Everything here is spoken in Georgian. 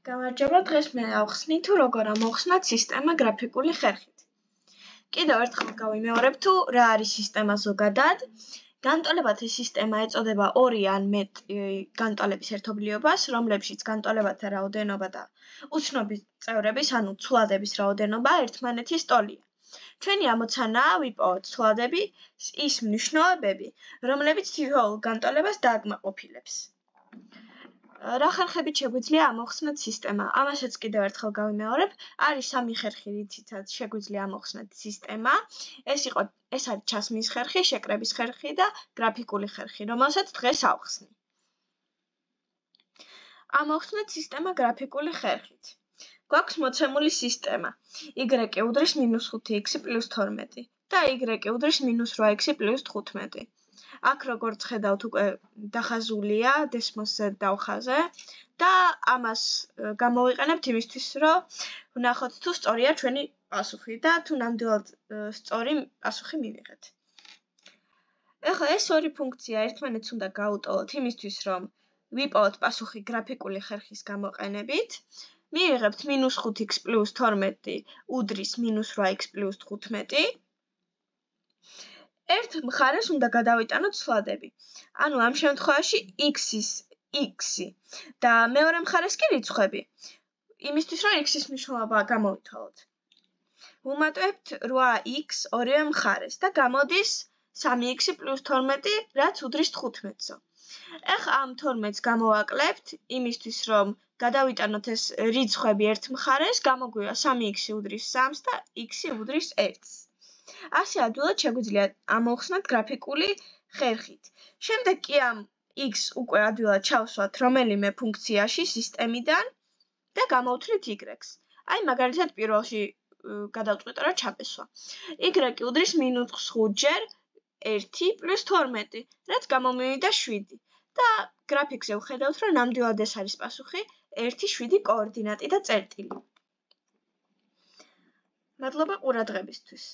გამარჯობა, დღეს მე ავხსნით თუ როგორ ამოვხსნათ სისტემა გრაფიკული ხერხით. კიდევ ერთხელ გავიმეორებ თუ რა არის სისტემა ზოგადად. განტოლებათა სისტემა ეწოდება ორი ან მეტი განტოლების ერთობლიობას, რომლებშიც განტოლებათა რაოდენობა და უცნობი წევრების, ანუ ცვლადების რაოდენობა ერთმანეთის ტოლია. ჩვენი ამოცანაა ვიპოვოთ ცვლადები, ის მნიშვნელობები, რომლებიც თითოეულ განტოლებას დააკმაყოფილებს. რა ხერხებით შეგვიძლია ამოვხსნათ სისტემა? ამასაც კიდევ ერთხელ გავიმეორებ, არის სამი ხერხი, რითიც შეგვიძლია ამოვხსნათ სისტემა. ეს არის ჩასმის ხერხი, შეკრების ხერხი და გრაფიკული ხერხი, რომელსაც დღეს ავხსნი. ამოვხსნათ სისტემა გრაფიკული ხერხით. გვაქვს მოცემული სისტემა. y უდრის -5x + 12 და y უდრის -8x + 15. აქ როგორც ხედავთ უკვე დახაზულია დესმოს დავხაზე და ამას გამოვიყენებთ იმისთვის, რომ ვნახოთ თუ სწორია ჩვენი პასუხი და თუ ნამდვილად სწორი პასუხი მივიღეთ. ეხლა ეს ორი ფუნქცია ერთმანეთს უნდა გაუტოლოთ იმისთვის, რომ ვიპოვოთ პასუხი გრაფიკული ხერხის გამოყენებით. მივიღებთ -5x + 12 უდრის -8x + 15. ერთ მხარეს უნდა გადავიტანოთ ცვლადები. ანუ ამ შემთხვევაში x-ი და მეორე მხარეს კი რიცხვები. იმისთვის რომ x-ის მნიშვნელობა გამოვითვალოთ. ვუმატებთ 8x ორივე მხარეს და გამოდის 3x + 12, რაც უდრის 15-ზე. ეხლა ამ 12-ს გამოვაკლებთ იმისთვის, რომ გადავიტანოთ ეს რიცხვები ერთ მხარეს, გამოგვივა 3x უდრის 3-ს და x უდრის 1-ს. ასე ადვილად შეგვიძლია ამოვხსნათ გრაფიკული ხერხით. შემდეგ კი ამ x უკვე ადვილად ჩავსვათ რომელიმე ფუნქციაში სისტემიდან და გამოვთვლით y-ს. აი მაგალითად პირველში გადავწყვიტე რომ ჩაბესვა. y უდრის -5-ჯერ 1 + 12, რაც გამომივიდა 7 და გრაფიკზე ვხედავთ რომ ნამდვილად ეს არის პასუხი 1, 7 კოორდინატი და წერტილი. მადლობა ყურადღებისთვის.